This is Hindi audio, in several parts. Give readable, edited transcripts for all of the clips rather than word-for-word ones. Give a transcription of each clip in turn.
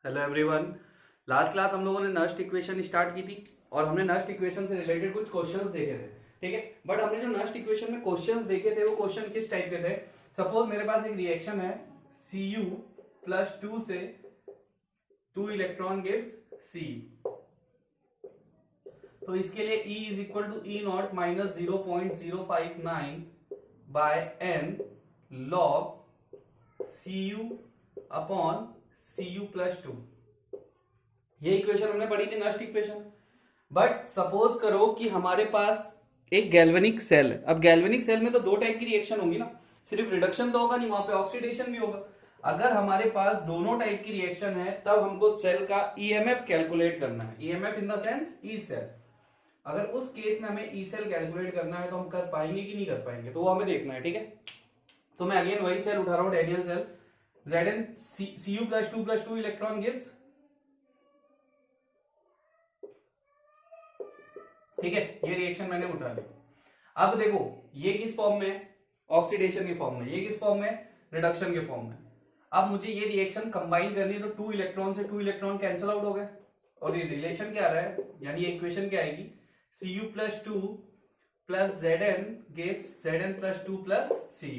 Hello everyone. लास्ट क्लास हम लोगों ने नस्ट इक्वेशन स्टार्ट की थी और हमने नस्ट इक्वेशन से रिलेटेड कुछ क्वेश्चंस देखे थे। ठीक है, बट हमने जो नस्ट इक्वेशन में क्वेश्चंस देखे थे वो क्वेश्चन किस टाइप के थे। सपोज मेरे पास एक रिएक्शन है Cu प्लस 2 से 2 इलेक्ट्रॉन गिव्स C, तो इसके लिए E is equal to E naught minus 0.059 by n log Cu upon Cu plus 2। ये इक्वेशन हमने पढ़ी थी नस्ट इक्वेशन। बट सपोज करो कि हमारे पास एक गैल्वेनिक सेल है। अब गैल्वेनिक सेल में तो दो टाइप की रिएक्शन होंगी ना, सिर्फ रिडक्शन तो होगा नहीं, वहां पे ऑक्सीडेशन भी होगा। अगर हमारे पास दोनों टाइप की रिएक्शन है तब हमको सेल का ईएमएफ कैलकुलेट करना है। EMF in the sense E cell. अगर उस केस में हमें ई सेल कैलकुलेट करना है तो हम कर पाएंगे कि नहीं कर पाएंगे, तो वो हमें देखना है। ठीक है, तो मैं अगेन वही सेल उठा रहा हूं, Daniell cell. Zn Cu plus 2 electron gives, ठीक है, ये रिएक्शन मैंने उठा ली। अब देखो ये किस फॉर्म में है, ऑक्सीडेशन के फॉर्म में, ये किस फॉर्म में, रिडक्शन के फॉर्म में। अब मुझे ये रिएक्शन कंबाइन करनी है तो 2 इलेक्ट्रॉन से 2 इलेक्ट्रॉन कैंसिल आउट हो गए और ये रिलेशन क्या आ रहा है, यानी ये इक्वेशन क्या आएगी, Cu plus 2 plus Zn gives Zn plus 2 plus Cu।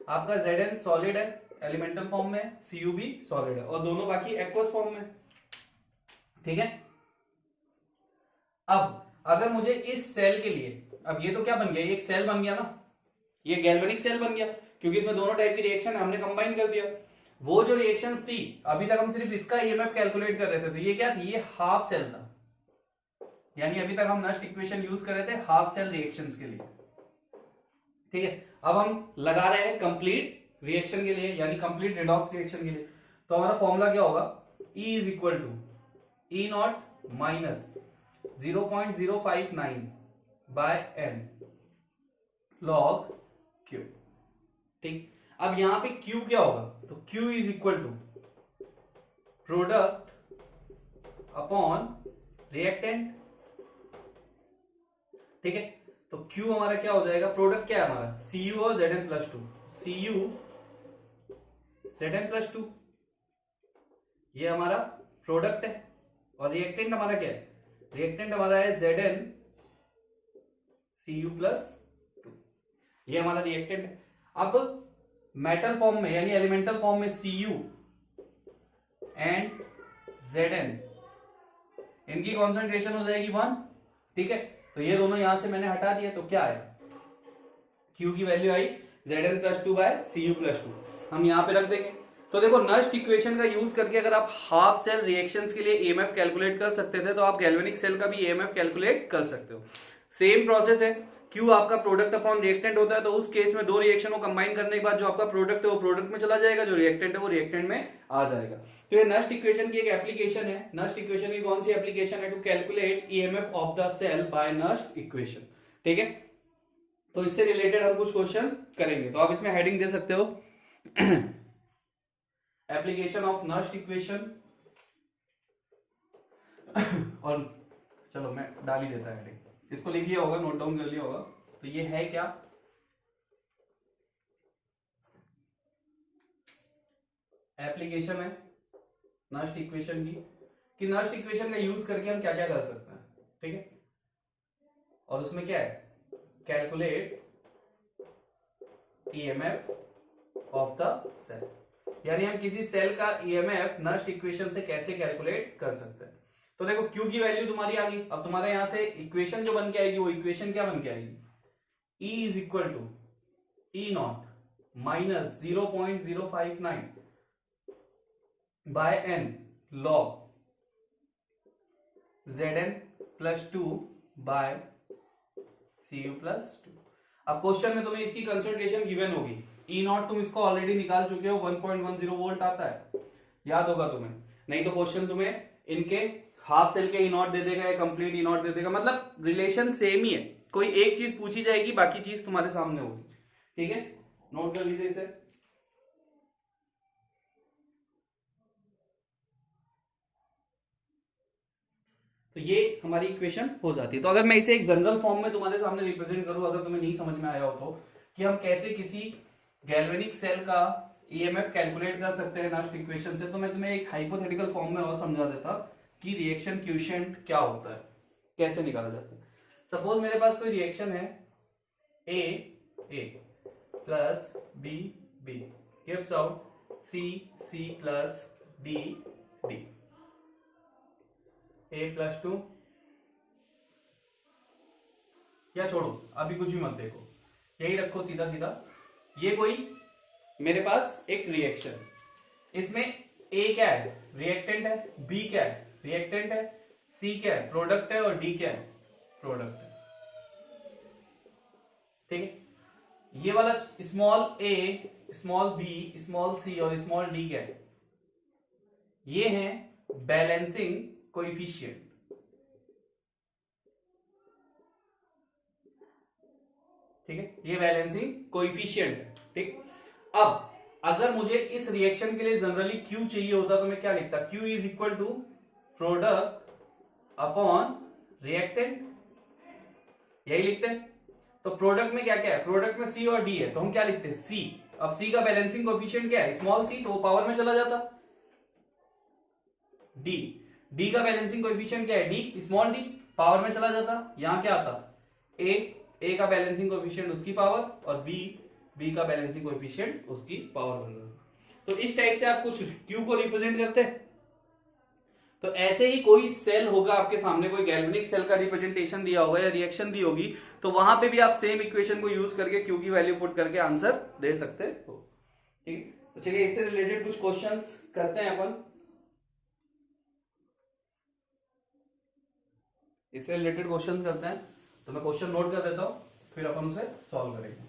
आपका Zn सॉलिड है, एलिमेंटल फॉर्म में, Cu भी सॉलिड है और दोनों बाकी एक्वस फॉर्म में। ठीक है, अब अगर मुझे इस सेल के लिए, अब ये तो क्या बन गया, ये एक सेल बन गया ना, ये गैल्वेनिक सेल बन गया क्योंकि इसमें दोनों टाइप की रिएक्शन है, हमने कंबाइन कर दिया। वो जो रिएक्शंस थी अभी तक हम सिर्फ इसका ईएमएफ कैलकुलेट कर रहे थे, तो ये क्या थी, ये हाफ सेल था। यानी अभी तक हम नस्ट इक्वेशन यूज कर रहे थे हाफ सेल रिएक्शंस के लिए। ठीक है, अब हम लगा रहे हैं कंप्लीट रिएक्शन के लिए, यानी कंप्लीट रिडॉक्स रिएक्शन के लिए। तो हमारा फॉर्मूला क्या होगा, E is equal to E naught minus 0.059 by n log Q। ठीक, अब यहां पे Q क्या होगा, तो Q is equal to product upon reactant. ठीक है, तो Q हमारा क्या हो जाएगा, प्रोडक्ट क्या है हमारा, Cu और Zn plus 2, Cu Zn plus 2, ये हमारा प्रोडक्ट है। और रिएक्टेंट हमारा क्या है, रिएक्टेंट हमारा है Zn Cu प्लस 2, ये हमारा रिएक्टेंट है। अब मेटल फॉर्म में यानी एलिमेंटल फॉर्म में Cu एंड Zn, इनकी कॉन्सेंट्रेशन हो जाएगी 1। ठीक है, तो ये दोनों यहां से मैंने हटा दिया, तो क्या आया, Q की वैल्यू आई Zn plus 2 by Cu plus 2, हम यहां पे रख देंगे। तो देखो नस्ट इक्वेशन का यूज करके अगर आप हाफ सेल रिएक्शंस के लिए ईएमएफ कैलकुलेट कर सकते थे तो आप गैल्वेनिक सेल का भी ईएमएफ कैलकुलेट कर सकते हो। सेम प्रोसेस है, Q आपका प्रोडक्ट अपॉन रिएक्टेंट होता है, तो उस केस में दो रिएक्शन को कंबाइन करने के बाद जो आपका प्रोडक्ट है वो प्रोडक्ट में चला जाएगा, जो रिएक्टेंट है वो रिएक्टेंट में आ जाएगा। तो ये नस्ट इक्वेशन की एक एप्लीकेशन है। नस्ट इक्वेशन की कौन सी एप्लीकेशन है, to calculate EMF of the cell by Nernst equation. ठीक है, तो इससे रिलेटेड हम कुछ क्वेश्चन करेंगे, तो आप इसमें हेडिंग दे सकते हो एप्लीकेशन ऑफ नस्ट इक्वेशन और चलो मैं डाल ही देता हेडिंग, इसको लिख लिया होगा, नोट डाउन कर लिया होगा। तो ये है क्या, एप्लीकेशन है नस्ट इक्वेशन की, कि नस्ट इक्वेशन का यूज करके हम क्या क्या कर सकते हैं। ठीक है, और उसमें क्या है, calculate EMF of the cell, यानी हम किसी सेल का ईएमएफ नस्ट इक्वेशन से कैसे कैलकुलेट कर सकते हैं। तो देखो Q की वैल्यू तुम्हारी आ गई। अब तुम्हारे यहां से इक्वेशन जो बन के आएगी वो इक्वेशन क्या बन के आएगी, E is equal to E naught minus 0.059 by n log Zn plus 2 by Cu plus 2। अब क्वेश्चन में तुम्हें इसकी कंसंट्रेशन गिवन होगी, ई नॉट तुम इसको ऑलरेडी निकाल चुके हो, 1.10 वोल्ट आता है, याद होगा तुम्हें। नहीं तो क्वेश्चन तुम्हें इनके हाफ सेल के ई नॉट दे देगा या कंप्लीट ई नॉट दे देगा, मतलब रिलेशन सेम ही है, कोई एक चीज पूछी जाएगी बाकी चीज तुम्हारे सामने होगी। ठीक है, नोट कर लीजिए इसे। तो ये हमारी इक्वेशन हो जाती है। तो अगर मैं इसे एक जनरल फॉर्म में तुम्हारे सामने रिप्रेजेंट करूं, अगर तुम्हें नहीं समझ में आया हो तो, कि हम कैसे किसी गैल्वेनिक सेल का ईएमएफ कैलकुलेट कर सकते हैं नस्ट इक्वेशन से, तो मैं तुम्हें एक हाइपोथेटिकल फॉर्म में और समझा देता कि रिएक्शन क्वोशिएंट क्या होता है, कैसे निकाला जाता है। सपोज मेरे पास कोई रिएक्शन है A plus B gives out C plus D A plus 2, या छोड़ो अभी कुछ भी मत देखो, यही रखो सीधा सीधा। ये कोई मेरे पास एक रिएक्शन, इसमें ए क्या है, रिएक्टेंट है, बी क्या है, रिएक्टेंट है, सी क्या है, प्रोडक्ट है, और डी क्या है, प्रोडक्ट है। ठीक है, ये वाला स्मॉल ए, स्मॉल बी, स्मॉल सी और स्मॉल डी क्या है, ये है बैलेंसिंग कोएफिशिएंट। ठीक है, ये बैलेंसिंग कोएफिशिएंट है। ठीक, अब अगर मुझे इस रिएक्शन के लिए जनरली Q चाहिए होता तो मैं क्या लिखता, Q is equal to product upon reactant, यही लिखते हैं। तो प्रोडक्ट में क्या क्या है, प्रोडक्ट में C और D है, तो हम क्या लिखते हैं, C। अब C का बैलेंसिंग कोएफिशिएंट क्या है, स्मॉल c, तो वो पावर में चला जाता। D का बैलेंसिंग कोएफिशिएंट क्या है, D, स्मॉल d, पावर में चला जाता। यहां क्या आता, A का बैलेंसिंग कोएफिशिएंट उसकी पावर, और B का बैलेंसिंग कोएफिशिएंट उसकी पावर बन जाता। तो इस टाइप से आप कुछ Q को रिप्रेजेंट करते हैं। तो ऐसे ही कोई सेल होगा आपके सामने, कोई गैल्वेनिक सेल का रिप्रेजेंटेशन दिया होगा या रिएक्शन दी होगी, तो वहां पे भी आप सेम इक्वेशन को यूज करके Q की वैल्यू पुट करके आंसर दे सकते हो। ठीक है, तो चलिए इससे रिलेटेड कुछ क्वेश्चंस करते हैं अपन। इससे रिलेटेड क्वेश्चंस करते हैं, तो मैं क्वेश्चन नोट कर देता हूं, फिर अपन उसे सॉल्व करेंगे।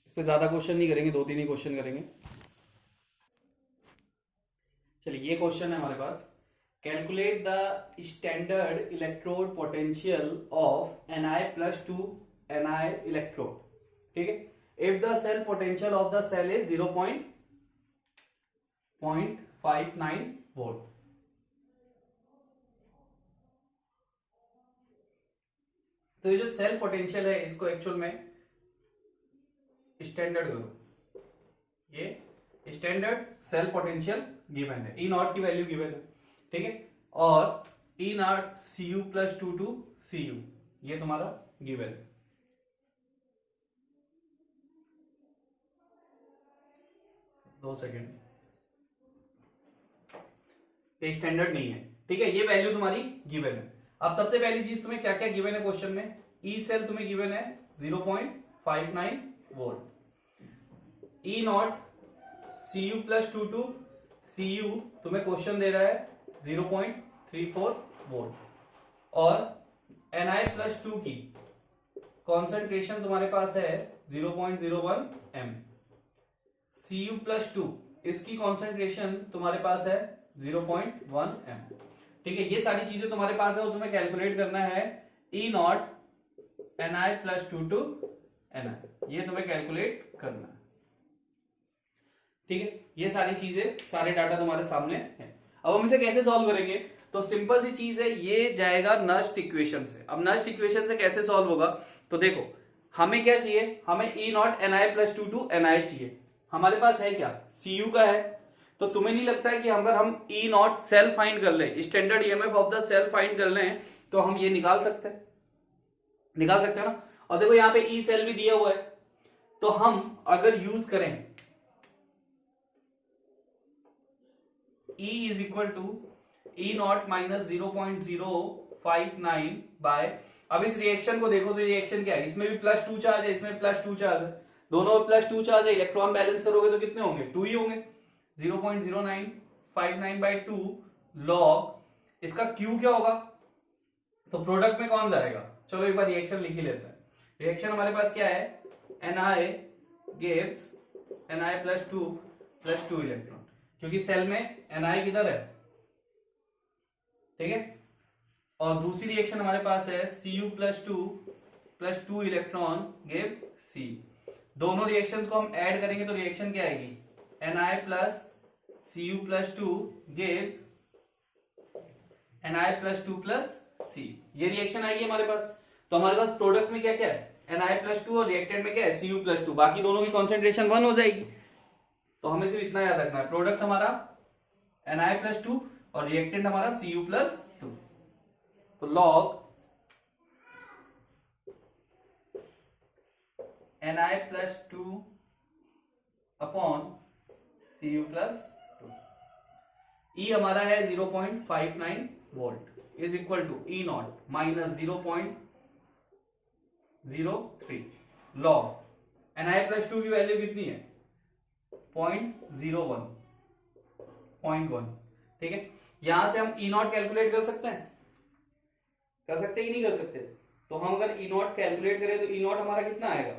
इस पे ज्यादा क्वेश्चन नहीं करेंगे, 2-3 ही क्वेश्चन करेंगे। चलिए ये क्वेश्चन है हमारे पास, calculate the standard electrode potential of Ni+2 Ni electrode. ठीक है, if the cell potential of the cell is 0.59 volt. तो ये जो सेल पोटेंशियल है इसको एक्चुअल में स्टैंडर्ड करो, ये स्टैंडर्ड सेल पोटेंशियल गिवन है, ई नॉट की वैल्यू गिवन है। ठीक है, और ई नॉट Cu+2 to Cu ये तुम्हारा गिवन है। 2 सेकेंड, ये स्टैंडर्ड नहीं है। ठीक है, ये वैल्यू तुम्हारी गिवन है। अब सबसे पहली चीज तुम्हें क्या क्या गिवन है क्वेश्चन में, ई सेल तुम्हें गिवन है 0.59 volt, E not Cu+2 to Cu तुम्हें क्वेश्चन दे रहा है 0.34 वोल्ट, और Ni+2 की कॉन्सेंट्रेशन तुम्हारे पास है 0.01 m, Cu+2 इसकी कॉन्सेंट्रेशन तुम्हारे पास है 0.1 m। ठीक है, ये सारी चीजें तुम्हारे पास है और तुम्हें कैलकुलेट करना है E not Ni+2 to Ni, ये तुम्हें कैलकुलेट करना है। ठीक है, ये सारी चीजें, सारे डाटा तुम्हारे सामने है। अब हम इसे कैसे सॉल्व करेंगे, तो सिंपल सी चीज है, ये जाएगा नस्ट इक्वेशन से। अब नस्ट इक्वेशन से कैसे सॉल्व होगा, तो देखो हमें क्या चाहिए, हमें E not Ni+2 to Ni चाहिए, हमारे पास है क्या, Cu का है। तो तुम्हें नहीं लगता है कि अगर हम E नॉट सेल फाइंड कर लें, standard EMF of the cell find कर लें, तो हम ये निकाल सकते हैं, निकाल सकते हैं ना। और देखो यहाँ पे E सेल भी दिया हुआ है, तो हम अगर यूज करें E is equal to E naught minus 0.059 by, अब इस रिएक्शन को देखो तो रिएक्शन क्या है, इसमें भी +2 चार्ज है, इसमें +2 चार्ज है, दोनों में +2 चार्ज है, इलेक्ट्रॉन बैलेंस करोगे तो कितने होंगे, 2 ही होंगे। 0.0959 बाई 2 लॉग, इसका Q क्या होगा, तो प्रोडक्ट में कौन जाएगा, चलो एक बार रिएक्शन लिख ही लेते हैं। रिएक्शन हमारे पास क्या है, Ni gives Ni+2 इलेक्ट्रॉन, क्योंकि सेल में Ni किधर है, ठीक है। और दूसरी रिएक्शन हमारे पास है Cu+2 इलेक्ट्रॉन गिव्स C। दोनों रिएक्शंस को हम ऐड करेंगे तो रिएक्शन क्या आएगी, Ni+Cu+2 गिव्स Ni+2 + C, ये रिएक्शन आएगी हमारे पास। तो हमारे पास प्रोडक्ट में क्या क्या है, Na+2 और रिएक्टेंट में क्या है, Cu+2, बाकी दोनों की कॉन्सेंट्रेशन 1 हो जाएगी। तो हमें सिर्फ इतना याद रखना है, प्रोडक्ट हमारा Na+2 और रिएक्टेंट हमारा Cu+2। तो log Na+2 upon Cu+2, E हमारा है 0.59 volt is equal to E0 minus 0.03 log Na+2 की वैल्यू कितनी है, 0.1, ठीक है। यहां से हम E0 कैलकुलेट कर सकते हैं, कर सकते ही नहीं कर सकते। तो हम अगर E0 कैलकुलेट करें तो E0 हमारा कितना आएगा,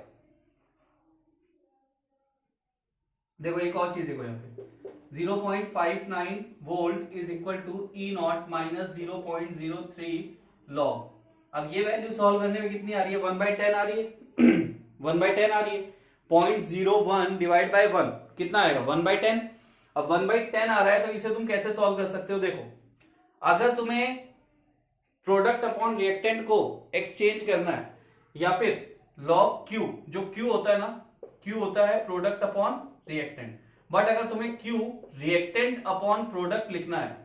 देखो एक और चीज देखो यहाँ पे 0.59 volt is equal to E0 minus 0.03 log. अब ये वैल्यू सॉल्व करने में कितनी आ रही है, 1/10 आ रही है 1/10 आ रही है। 0.01 डिवाइड बाय 1 कितना आएगा, 1/10। अब 1/10 आ रहा है तो इसे तुम कैसे सॉल्व कर सकते हो, देखो अगर तुम्हें प्रोडक्ट अपॉन रिएक्टेंट को एक्सचेंज करना है या फिर लॉग Q, जो Q होता है ना, Q होता है प्रोडक्ट अपॉन रिएक्टेंट, बट अगर तुम्हें Q रिएक्टेंट अपॉन प्रोडक्ट लिखना है,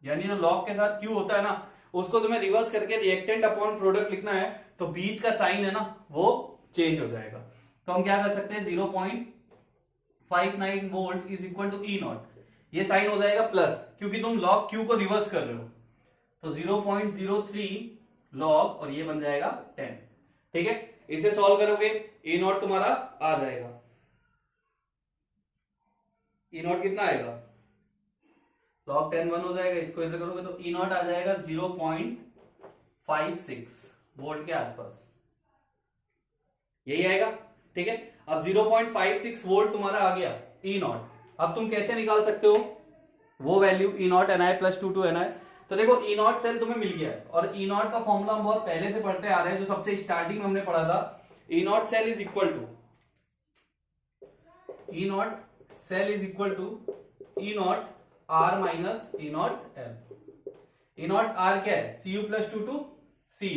यानी जो लॉग के साथ Q होता है ना उसको तुम्हें रिवर्स करके रिएक्टेंट अपॉन प्रोडक्ट लिखना है, तो बीच का साइन है ना वो चेंज हो जाएगा। तो हम क्या कर सकते हैं, 0.59 volt is equal to E0, ये साइन हो जाएगा प्लस, क्योंकि तुम लॉग Q को रिवर्स कर रहे हो, तो 0.03 लॉग और ये बन जाएगा 10, ठीक है। इसे सॉल्व करोगे E0 तुम्हारा आ जाएगा, E0 कितना आएगा, log 10 1 हो जाएगा, इसको इधर करोगे तो E0 आ जाएगा 0.56 वोल्ट के आसपास, यही आएगा, ठीक है। अब 0.56 वोल्ट तुम्हारा आ गया E0। अब तुम कैसे निकाल सकते हो वो value E0 Na+2 to Na। तो देखो E0 सेल तुम्हें मिल गया है और E0 का फॉर्मूला हम बहुत पहले से पढ़ते आ रहे हैं, जो सबसे स्टार्टिंग में हमने पढ़ा था, E0 cell is equal to E0 cell is equal to E0 R minus E0 L। E0 R क्या है, Cu+2 to Cu,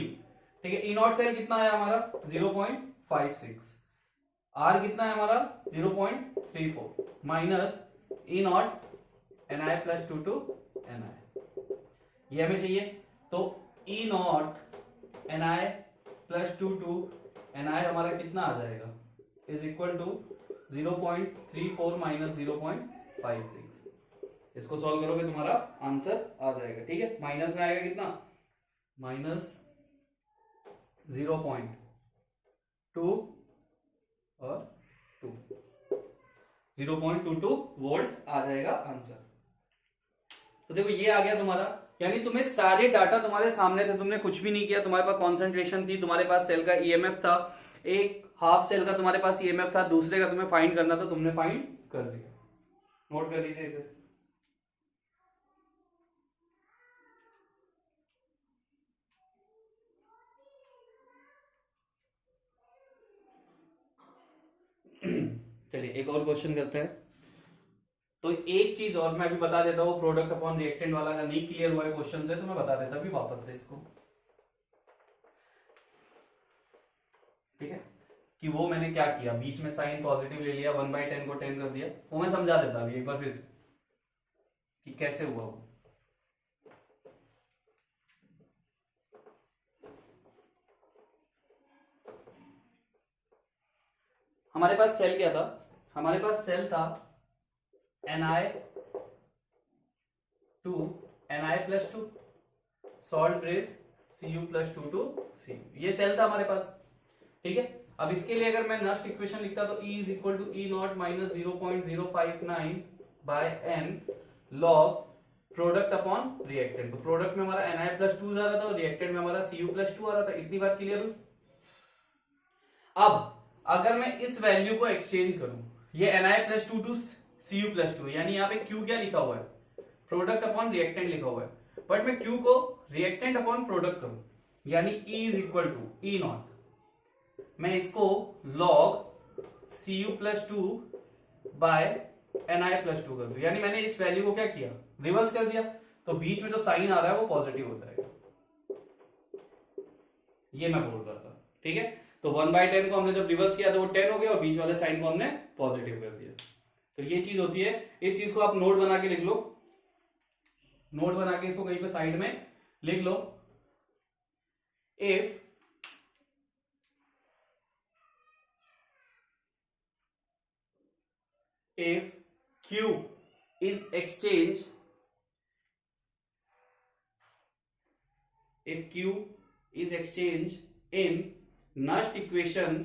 ठीक है। E0 सेल कितना है हमारा 0.56, R कितना है हमारा 0.34 minus E0 Na+2 to Na, ये हमें चाहिए। तो E0 Na+2 to Na हमारा कितना आ जाएगा, इज इक्वल टू 0.34 माइनस 0.56। इसको सॉल्व करोगे तुम्हारा आंसर आ जाएगा, ठीक है। माइनस में आएगा कितना, माइनस 0.2 और 2, 0.22 वोल्ट आ जाएगा आंसर। तो देखो ये आ गया तुम्हारा, यानी तुम्हें सारे डाटा तुम्हारे सामने थे, तुमने कुछ भी नहीं किया, तुम्हारे पास कॉन्सेंट्रेशन थी, तुम्हारे पास सेल का ईएमएफ था, एक हाफ सेल का तुम्हारे पास ईएमएफ था, दूसरे का तुम्हें फाइंड करना था, तुमने फाइंड कर दिया। नोट कर लीजिए इसे। चलिए एक और क्वेश्चन करते हैं। तो एक चीज और मैं भी बता देता हूँ, प्रोडक्ट अपॉन रिएक्टेंट वाला अगर नहीं क्लियर हुआ है क्वेश्चन से तो मैं बता देता भी वापस से इसको, ठीक है, कि वो मैंने क्या किया, बीच में साइन पॉजिटिव ले लिया, 1/10 को 10 कर दिया, वो मैं समझा देता अभी एक बार फिर से कि कैसे हुआ वो। हमारे पास सेल क्या था, हमारे पास सेल था Na2 Na+2 salt brace Cu+2 to Cu, ये सेल था हमारे पास, ठीक है। अब इसके लिए अगर मैं नस्ट इक्वेशन लिखता तो E is equal to E0 minus 0.059 by n log product upon reactant. तो प्रोडक्ट में हमारा Na+2 आ रहा था और रिएक्टेंट में हमारा Cu+2 आ रहा था, इतनी बात क्लियर हुई। अब अगर मैं इस वैल्यू को एक्सचेंज करूं, ये Na+2 to Cu+2, यानी यहाँ पे Q क्या लिखा हुआ है, प्रोडक्ट अपॉन रिएक्टेंट लिखा हुआ है, बट मैं Q को रिएक्टेंट अपॉन प्रोडक्ट करूं, यानी E is equal to E0, मैं इसको log Cu+2 बाय Na+2 कर दूं, यानी मैंने इस वैल्यू को क्या किया, रिवर्स कर दिया, तो बीच में जो साइन आ रहा है वो पॉजिटिव हो जाएगा, ये मैं बोल रहा था, ठीक है। तो 1/10 को हमने जब रिवर्स किया तो वो 10 हो गया और बीच वाले साइन को हमने पॉजिटिव कर दिया। तो ये चीज होती है। इस चीज को आप नोट बना के लिख लो, नोट बना के इसको कहीं पे साइड में लिख लो। If Q is exchanged, if Q is exchanged in Nast equation,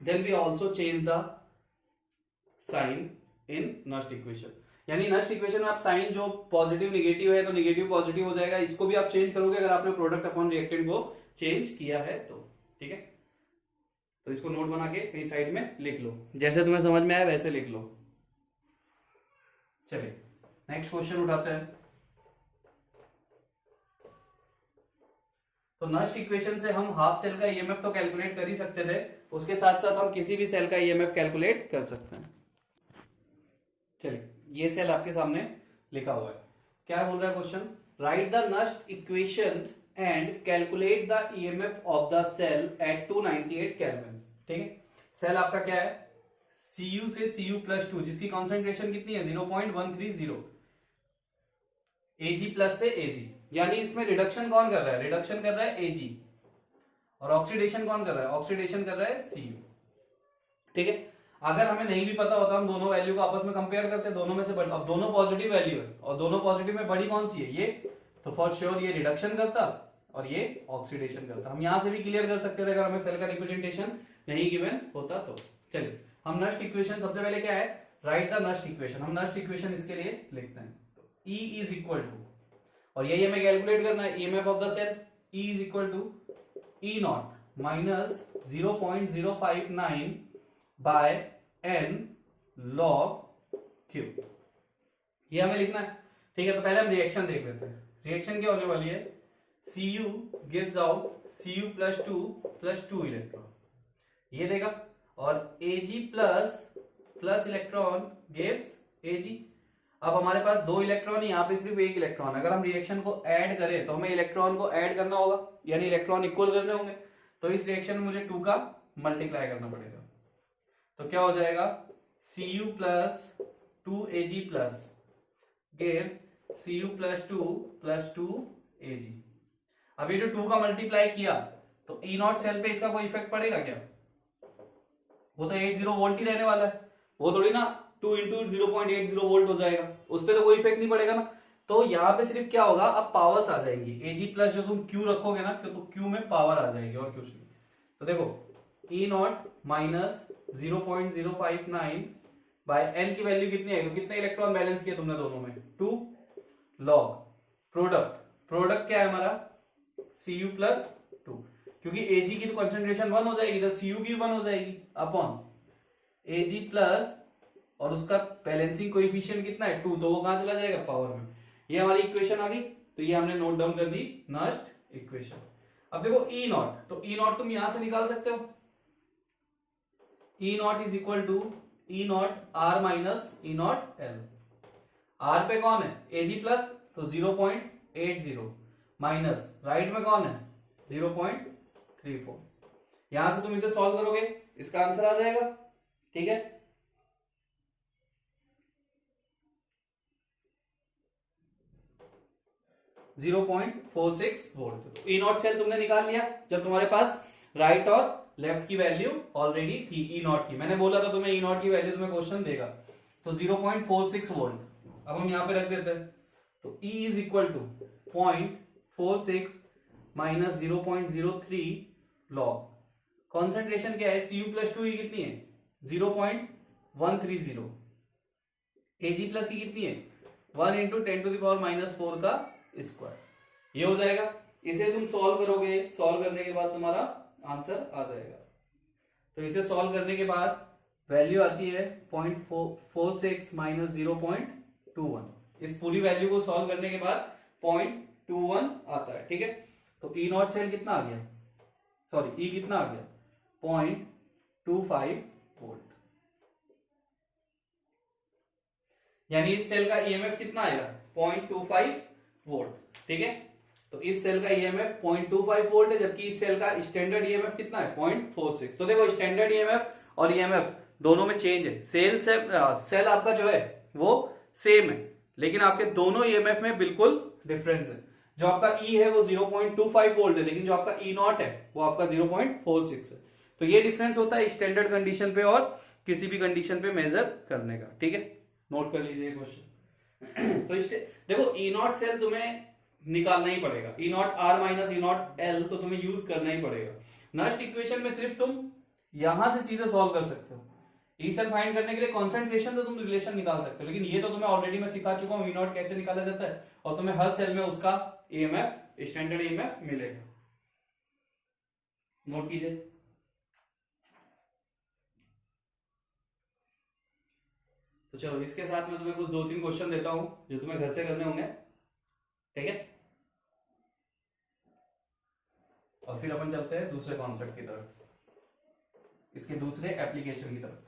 then we also change the sign in Nast equation। यानी नस्ट इक्वेशन में आप साइन जो पॉजिटिव निगेटिव है तो निगेटिव पॉजिटिव हो जाएगा, इसको भी आप चेंज करोगे अगर आपने प्रोडक्ट अपॉन रिएक्टेंट को चेंज किया है तो, ठीक है। तो इसको नोट बना के कहीं साइड में लिख लो, जैसे तुम्हें समझ में आया वैसे लिख लो। चलिए नेक्स्ट क्वेश्चन उठाते हैं। तो नस्ट इक्वेशन से हम हाफ सेल का ईएमएफ तो कैलकुलेट कर ही सकते थे, उसके साथ साथ हम किसी भी सेल का ईएमएफ कैलकुलेट कर सकते हैं। चलिए ये सेल आपके सामने लिखा हुआ है, क्या बोल रहा है question, right the Nernst equation and calculate the EMF of the cell at 298 kelvin. ठीक है, सेल आपका क्या है, Cu से Cu+2 जिसकी कॉन्सेंट्रेशन कितनी है 0.130, Ag प्लस से Ag, यानी इसमें रिडक्शन कौन कर रहा है, रिडक्शन कर रहा है Ag, और ऑक्सीडेशन कौन कर रहा है, ऑक्सीडेशन कर रहा है Cu। ठीक है, अगर हमें नहीं भी पता होता हम दोनों वैल्यू को आपस में कंपेयर करते, दोनों में से बड़ी, अब दोनों पॉजिटिव वैल्यू है और दोनों पॉजिटिव में बड़ी कौन सी है ये, तो फॉर श्योर ये रिडक्शन करता और ये ऑक्सीडेशन करता। हम यहां से भी क्लियर कर सकते थे अगर हमें सेल का रिप्रेजेंटेशन नहीं गिवन होता तो। चलिए हम नस्ट इक्वेशन, सबसे पहले क्या है, राइट द नस्ट इक्वेशन, हम नस्ट इक्वेशन इसके लिए लिखते हैं। तो E इज इक्वल टू, और यही हमें कैलकुलेट करना है EMF of the cell, E is equal to E naught minus 0.059 by n log Q, ये हमें लिखना है। ठीक है, तो पहले हम रिएक्शन देख लेते हैं। रिएक्शन क्या होने वाली है, Cu gives out Cu+2 electron, ये देगा, और Ag plus electron gives Ag। अब हमारे पास दो इलेक्ट्रॉन है, यहाँ पे सिर्फ एक इलेक्ट्रॉन, अगर हम रिएक्शन को ऐड करें तो हमें इलेक्ट्रॉन को ऐड करना होगा, यानी इलेक्ट्रॉन इक्वल करने होंगे, तो इस रिएक्शन में मुझे 2 का मल्टीप्लाई करना पड़ेगा। तो क्या हो जाएगा, Cu+2 Ag plus gives Cu+2 Ag। अब ये जो 2 का मल्टीप्लाई किया तो E नॉट सेल पे इसका कोई इफेक्ट पड़ेगा क्या, वो तो 80 वोल्ट ही रहने वाला है, वो थोड़ी ना 2 इंटू 0.80 वोल्ट हो जाएगा, उस पर तो कोई इफेक्ट नहीं पड़ेगा ना। तो यहाँ पे सिर्फ क्या होगा, अब पावर्स आ जाएंगी, Ag प्लस जो तुम Q रखोगे ना तो Q में पावर आ जाएगी और कुछ नहीं। तो देखो E naught minus 0.059 by n की वैल्यू कितनी है, तो कितने इलेक्ट्रॉन बैलेंस किए तुमने दोनों में, 2 लॉग प्रोडक्ट क्या है हमारा Cu+2, क्योंकि Ag की तो कंसंट्रेशन 1 हो जाएगी तो Cu की 1 हो जाएगी अपॉन Ag प्लस, और उसका बैलेंसिंग कोएफिशिएंट कितना है 2, तो वो कहां चला जाएगा, पावर में। ये हमारी इक्वेशन आ गई, तो ये हमने नोट डाउन कर दी नस्ट इक्वेशन। अब देखो E नॉट, तो E नॉट तुम यहां से निकाल सकते हो, E naught is equal to E naught R minus E naught L। R पे कौन है Ag प्लस, तो 0.80 माइनस राइट में कौन है 0.34, यहां से तुम इसे सॉल्व करोगे इसका आंसर आ जाएगा। ठीक है, .46 वोल्ट। तो E नॉट सेल तुमने निकाल लिया जब तुम्हारे पास राइट और लेफ्ट की वैल्यू ऑलरेडी थी E नॉट की, मैंने बोला था तुम्हें E नॉट की वैल्यू तुम्हें क्वेश्चन देगा, तो 0.46 वोल्ट। अब हम यहां पे रख देते हैं, तो E is equal to 0.46 minus 0.03 log, concentration क्या है Cu+2 की कितनी है 0.130, Ag प्लस की कितनी है 1 इंटू 10⁻⁻⁴ का स्क्वायर, ये हो जाएगा। इसे तुम सॉल्व करोगे, सॉल्व करने के बाद तुम्हारा आंसर आ जाएगा। तो इसे सॉल्व करने के बाद वैल्यू आती है 0.46 माइनस 0.21, इस पूरी वैल्यू को सॉल्व करने के बाद 0.21 आता है। ठीक है, तो E नॉट सेल कितना आ गया, सॉरी E कितना आ गया 0.25 वोल्ट। यानी इस सेल का ईएमएफ कितना आएगा 0.25 वोल्ट। ठीक है, तो इस सेल का ईएमएफ 0.25 वोल्ट है, जबकि इस सेल का स्टैंडर्ड ईएमएफ कितना है 0.46। तो देखो स्टैंडर्ड ईएमएफ और ईएमएफ दोनों में चेंज है। सेल आपका जो है वो सेम है, लेकिन आपके दोनों ईएमएफ में बिल्कुल डिफरेंस है। जो आपका ई है वो 0.25 वोल्ट है, लेकिन जो आपका ई नॉट है वो आपका 0.46 है। तो ये डिफरेंस होता है स्टैंडर्ड कंडीशन पे और किसी भी कंडीशन पे मेजर करने का। ठीक है, नोट कर लीजिए क्वेश्चन। तो देखो ई नॉट सेल तुम्हें निकालना ही पड़ेगा, E not R minus E not L तो तुम्हें यूज करना ही पड़ेगा। नस्ट इक्वेशन में सिर्फ तुम यहां से चीजें सॉल्व कर सकते हो। ई सेल फाइंड करने के लिए कॉन्सेंट्रेशन से तुम रिलेशन निकाल सकते हो, लेकिन ये तो तुम्हें ऑलरेडी मैं सिखा चुका हूं ई नॉट कैसे निकाला जाता है, और तुम्हें हर सेल में उसका ईएमएफ स्टैंडर्ड ईएमएफ मिलेगा। नोट कीजिए। तो चलो इसके साथ मैं तुम्हें कुछ 2-3 क्वेश्चन देता हूं जो तुम्हें घर से करने होंगे। ठीक है, और फिर अपन चलते हैं दूसरे कॉन्सेप्ट की तरफ, इसके दूसरे एप्लीकेशन की तरफ।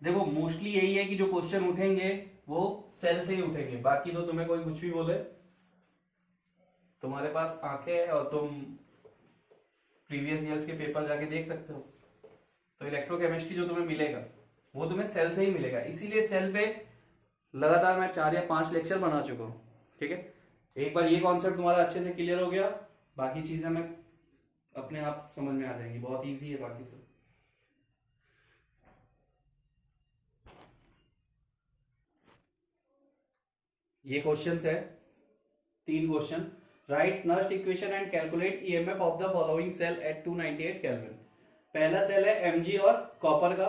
देखो मोस्टली यही है कि जो क्वेश्चन उठेंगे वो सेल से ही उठेंगे, बाकी तो तुम्हें कोई कुछ भी बोले, तुम्हारे पास आंखें है और तुम प्रीवियस ईयर्स के पेपर जाके देख सकते हो। तो इलेक्ट्रोकेमिस्ट्री जो तुम्हें मिलेगा वो तुम्हें सेल से ही मिलेगा, इसीलिए सेल पे लगातार मैं 4 या 5 लेक्चर बना चुका हूं। ठीक है, एक बार ये कॉन्सेप्ट तुम्हारा अच्छे से क्लियर हो गया, बाकी चीजें मैं अपने आप समझ में आ जाएंगी, बहुत इजी है बाकी सब। ये क्वेश्चंस है 3 question. Right Nernst equation and calculate EMF of the following cell at 298 kelvin. पहला सेल है Mg और कॉपर का,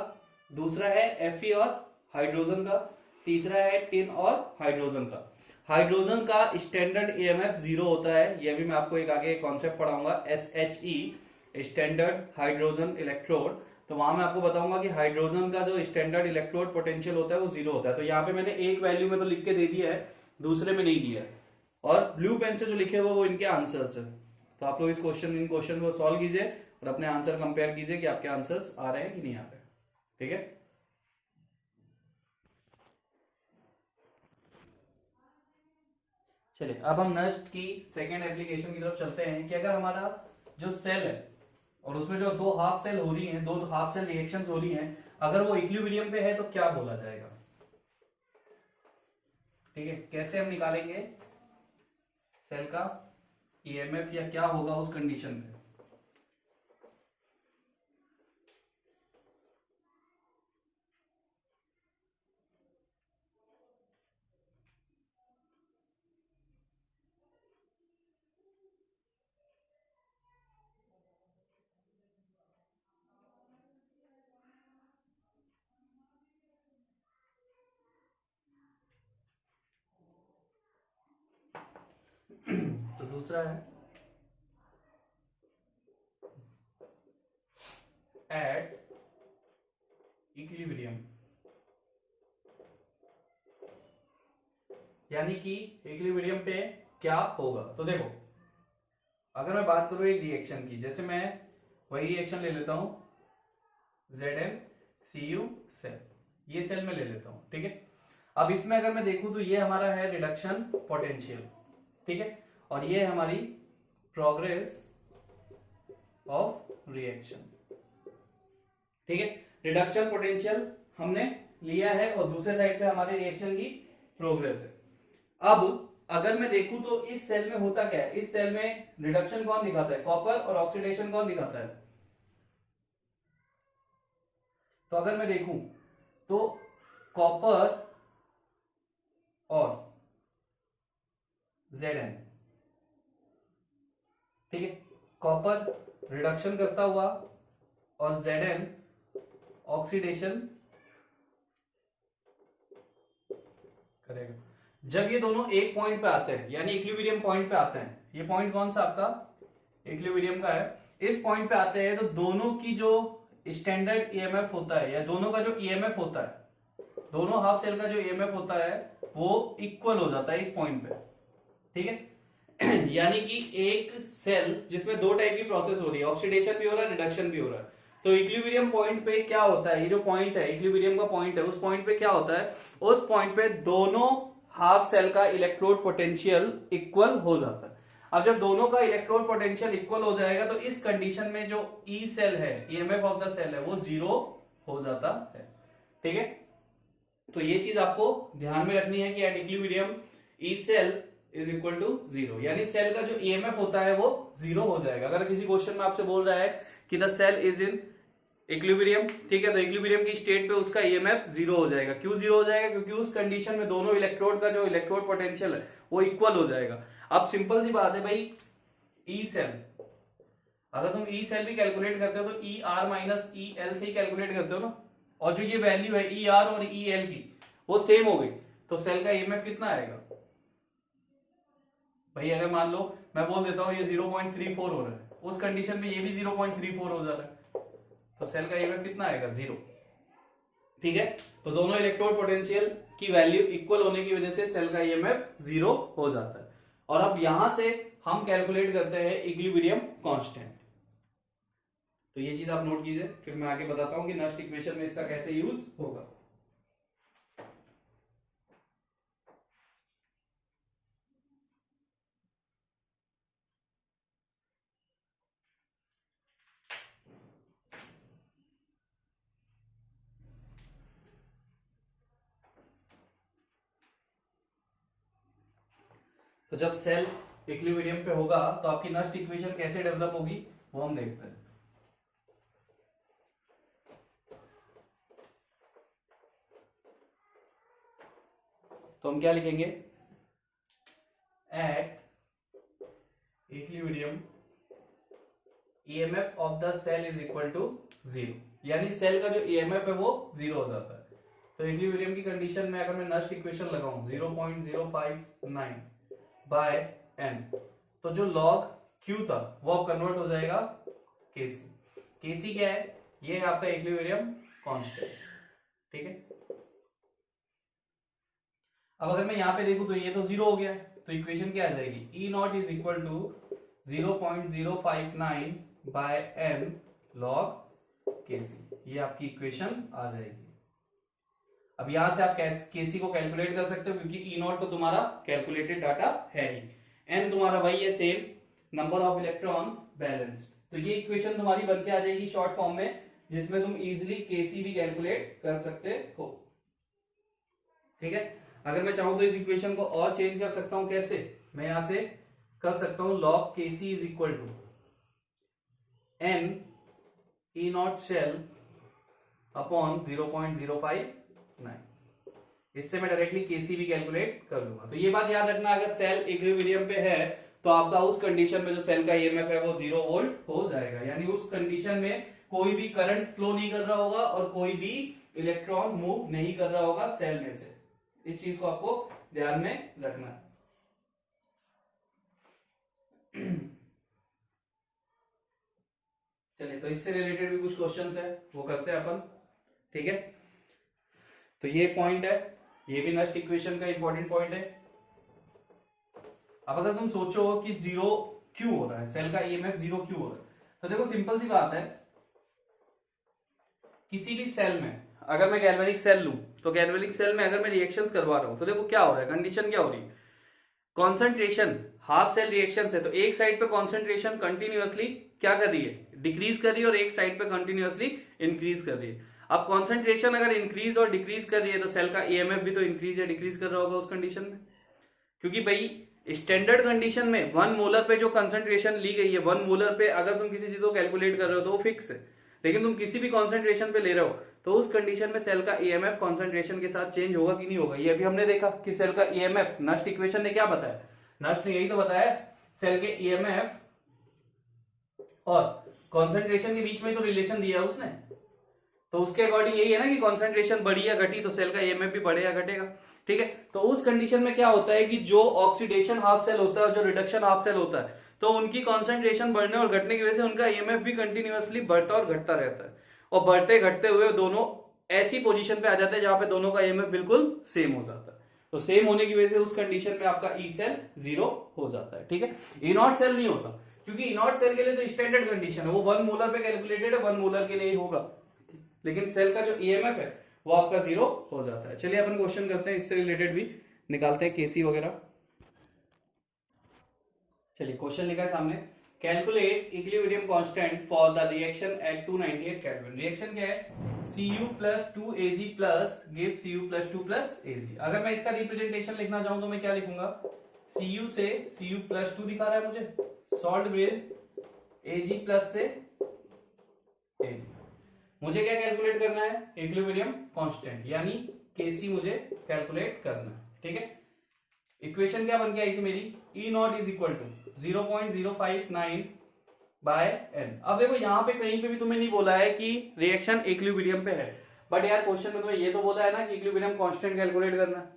दूसरा है Fe और हाइड्रोजन का, तीसरा है टिन और हाइड्रोजन का। हाइड्रोजन का स्टैंडर्ड ईएमएफ 0 होता है, यह भी मैं आपको एक आगे कॉन्सेप्ट पढ़ाऊंगा, SHE स्टैंडर्ड हाइड्रोजन इलेक्ट्रोड। तो वहां मैं आपको बताऊंगा कि हाइड्रोजन का जो स्टैंडर्ड इलेक्ट्रोड पोटेंशियल होता है वो 0 होता है। तो यहाँ पे मैंने एक वैल्यू में तो लिख के दे दिया है, दूसरे में नहीं दिया है, और ब्लू पेन से जो लिखे हुए वो इनके आंसर्स है। तो आप लोग इन क्वेश्चन को सॉल्व कीजिए और अपने आंसर कंपेयर कीजिए कि आपके आंसर्स आ रहे हैं कि नहीं आ रहे। ठीक है, चलिए अब हम नेक्स्ट की सेकेंड एप्लीकेशन की तरफ चलते हैं कि अगर हमारा जो सेल है और उसमें जो 2 हाफ सेल हो रही हैं, 2 हाफ सेल रिएक्शंस हो रही हैं, अगर वो इक्विलिब्रियम पे है तो क्या बोला जाएगा। ठीक है, कैसे हम निकालेंगे सेल का ईएमएफ या क्या होगा उस कंडीशन में। तो दूसरा है एट इक्विलिब्रियम, यानी कि इक्विलिब्रियम पे क्या होगा। तो देखो अगर मैं बात करूं एक रिएक्शन की, जैसे मैं वही रिएक्शन ले लेता हूं ZnCu सेल, ये सेल में ले लेता हूं। ठीक है, अब इसमें अगर मैं देखूं तो ये हमारा है रिडक्शन पोटेंशियल। ठीक है, और ये है हमारी प्रोग्रेस ऑफ रिएक्शन। ठीक है, रिडक्शन पोटेंशियल हमने लिया है और दूसरे साइड पे हमारे रिएक्शन की प्रोग्रेस है। अब अगर मैं देखूं तो इस सेल में होता क्या है, इस सेल में रिडक्शन कौन दिखाता है, कॉपर, और ऑक्सीडेशन कौन दिखाता है। तो अगर मैं देखूं तो कॉपर और Zn, ठीक है, कॉपर रिडक्शन करता हुआ और Zn ऑक्सीडेशन करेगा। जब ये दोनों एक पॉइंट पे आते हैं यानी इक्विलिब्रियम पॉइंट पे आते हैं, ये पॉइंट कौन सा आपका इक्विलिब्रियम का है, इस पॉइंट पे आते हैं तो दोनों की जो स्टैंडर्ड ईएमएफ होता है या दोनों का जो ईएमएफ होता है, दोनों हाफ सेल का जो ईएमएफ होता है वो इक्वल हो जाता है इस पॉइंट पे। ठीक है यानी कि एक सेल जिसमें 2 टाइप की प्रोसेस हो रही है, ऑक्सीडेशन भी हो रहा है, रिडक्शन भी हो रहा है, तो इक्विलिब्रियम पॉइंट पे क्या होता है, ये जो पॉइंट है इक्विलिब्रियम का पॉइंट है, उस पॉइंट पे क्या होता है, उस पॉइंट पे दोनों हाफ सेल का इलेक्ट्रोड पोटेंशियल इक्वल हो जाता है। अब जब दोनों का इलेक्ट्रोड पोटेंशियल इक्वल हो जाएगा तो इस कंडीशन में जो ई सेल है, ईएमएफ ऑफ द सेल है, वो जीरो हो जाता है। ठीक है, तो ये चीज आपको ध्यान में रखनी है कि at equilibrium E cell is equal to zero, यानी सेल का जो ईएमएफ होता है वो जीरो हो जाएगा। अगर किसी क्वेश्चन में आपसे बोल रहा है कि the cell is in equilibrium, ठीक है, तो इक्विलिब्रियम की स्टेट पे उसका ईएमएफ जीरो हो जाएगा। क्यों जीरो हो जाएगा? क्योंकि उस कंडीशन में दोनों इलेक्ट्रोड का जो इलेक्ट्रोड पोटेंशियल है वो इक्वल हो जाएगा। अब सिंपल सी बात है भाई, ई सेल, अगर तुम ई सेल भी कैलकुलेट करते हो तो E R minus E L से ही कैलकुलेट करते हो ना, और जो ये वैल्यू है ई आर और ई एल की वो सेम हो गई, तो सेल का ईएमएफ कितना आएगा भाई? अगर मान लो मैं बोल देता हूं ये 0.34 हो रहा है, उस कंडीशन में ये भी 0.34 हो जा रहा है, तो सेल का ईएमएफ कितना आएगा? जीरो। ठीक है, तो दोनों इलेक्ट्रोड पोटेंशियल की वैल्यू इक्वल होने की वजह से सेल का ईएमएफ जीरो हो जाता है। और अब यहां से हम कैलकुलेट करते हैं इक्विलिब्रियम कांस्टेंट। तो ये चीज आप नोट कीजिए, फिर मैं आगे बताता हूं कि नस्ट इक्वेशन में इसका कैसे यूज होगा। तो जब सेल इक्विलिब्रियम पे होगा तो आपकी नस्ट इक्वेशन कैसे डेवलप होगी वो हम देखते हैं। तो हम क्या लिखेंगे? At equilibrium EMF of the cell is equal to zero, यानी सेल का जो ईएमएफ है वो जीरो हो जाता है। तो इक्विलिब्रियम की कंडीशन में अगर मैं नस्ट इक्वेशन लगाऊं 0.059 बाय एन, तो जो लॉग क्यू था वो अब कन्वर्ट हो जाएगा केसी। केसी क्या है? ये है आपका इक्विलिब्रियम कांस्टेंट। ठीक है, अब अगर मैं यहां पे देखूं तो ये तो जीरो हो गया है, तो इक्वेशन क्या आ जाएगी? E not is equal to 0.059 by n log KC, ये आपकी इक्वेशन आ जाएगी। अब यहां से आप केसी को कैलकुलेट कर सकते हो, क्योंकि ई नॉट तो तुम्हारा कैलकुलेटेड डाटा है ही, एन तुम्हारा वही है same, number of electron balanced. तो ये इक्वेशन तुम्हारी बन के आ जाएगी शॉर्ट फॉर्म में, जिसमें तुम इजीली केसी भी कैलकुलेट कर सकते हो। ठीक है, अगर मैं चाहूं तो इस इक्वेशन को और चेंज कर सकता हूं। कैसे? मैं यहां से कर सकता हूं log KC is equal to n E not cell upon 0.059। इससे मैं डायरेक्टली केसी भी कैलकुलेट कर लूंगा। तो ये बात याद रखना, अगर सेल इक्विलिब्रियम पे है तो आपका उस कंडीशन में जो सेल का ईएमएफ है वो 0 वोल्ट हो जाएगा, यानी उस कंडीशन में कोई भी करंट फ्लो नहीं कर रहा होगा और कोई भी इलेक्ट्रॉन मूव नहीं कर रहा होगा सेल में से। इस चीज को आपको ध्यान में रखना है। चलिए, तो इससे रिलेटेड भी कुछ क्वेश्चंस है वो करते हैं अपन। ठीक है, तो ये पॉइंट है, ये भी नस्ट इक्वेशन का इंपॉर्टेंट पॉइंट है। अब अगर तुम सोचो कि जीरो क्यों हो रहा है, सेल का ईएमएफ जीरो क्यों हो रहा है, तो देखो सिंपल सी बात है, किसी भी सेल में अगर मैं गैल्वेनिक सेल लूं तो गैल्वेनिक सेल में अगर मैं रिएक्शंस करवा रहा हूं तो देखो क्या हो रहा है, कंडीशन क्या हो रही है, कॉन्सेंट्रेशन हाफ सेल रिएक्शन है, तो एक साइड पे कॉन्सेंट्रेशन कंटिन्यूअसली क्या कर रही है? डिक्रीज कर रही है, और एक साइड पे कंटिन्यूअसली इंक्रीज कर रही है। अब कॉन्सेंट्रेशन अगर इंक्रीज और डिक्रीज कर रही है तो सेल का ईएमएफ भी तो इंक्रीज या डिक्रीज कर रहा होगा उस कंडीशन में, क्योंकि भाई स्टैंडर्ड कंडीशन में 1 मोलर पे जो कंसेंट्रेशन ली गई है, 1 मोलर पे अगर तुम किसी चीज को कैलकुलेट कर रहे हो तो वो फिक्स है, लेकिन तुम किसी भी कॉन्सेंट्रेशन पे ले रहे हो तो उस कंडीशन में सेल का ईएमएफ कॉन्सेंट्रेशन के साथ चेंज होगा कि नहीं होगा। ये अभी हमने देखा कि सेल का ईएमएफ, नस्ट इक्वेशन ने क्या बताया, नस्ट ने यही तो बताया, सेल के ईएमएफ और कॉन्सेंट्रेशन के बीच में तो रिलेशन दिया उसने, तो उसके अकॉर्डिंग यही है ना कि कॉन्सेंट्रेशन बढ़ी या घटी तो सेल का ईएमएफ भी बढ़े या घटेगा। ठीक है, तो उस कंडीशन में क्या होता है कि जो ऑक्सीडेशन हाफ सेल होता है और जो रिडक्शन हाफ सेल होता है, तो उनकी कॉन्सेंट्रेशन बढ़ने और घटने की वजह से उनका ईएमएफ भी कंटिन्यूअसली बढ़ता और घटता रहता है, और बढ़ते घटते हुए दोनों ऐसी पोजीशन पे आ जाते हैं जहां पे दोनों का ईएमएफ बिल्कुल सेम हो जाता है। तो सेम होने की वजह से उस कंडीशन में आपका ई सेल जीरो हो जाता है। ठीक है, ई नॉट सेल नहीं होता, क्योंकि ई नॉट सेल के लिए तो स्टैंडर्ड कंडीशन है, वो 1 मोलर पे कैलकुलेटेड है, 1 मोलर के लिए ही होगा, लेकिन सेल का जो ईएमएफ है वो आपका 0 हो जाता है। चलिए अपन क्वेश्चन करते हैं, इससे रिलेटेड भी निकालते हैं केसी वगैरह। चलिए क्वेश्चन लिखा है सामने, calculate equilibrium constant for the reaction at 298 kelvin. Reaction क्या है, Cu plus 2Ag plus gives Cu plus 2 plus Ag। अगर मैं इसका रिप्रेजेंटेशन लिखना चाहूं तो मैं क्या लिखूंगा, Cu से Cu plus 2 दिखा रहा है मुझे, सॉल्ट ब्रिज Ag प्लस से Ag। मुझे क्या कैलकुलेट करना है, इक्विलिब्रियम कांस्टेंट यानी Kc मुझे कैलकुलेट करना है, ठीक है। इक्वेशन क्या बन के आई थी मेरी, E naught is equal to 0.059 by n। अब देखो यहाँ पे कहीं पे भी तुम्हें नहीं बोला है कि रिएक्शन इक्विलिब्रियम पे है, बट यार क्वेश्चन में तुम्हें ये तो बोला है ना कि इक्विलिब्रियम कांस्टेंट कैलकुलेट करना है,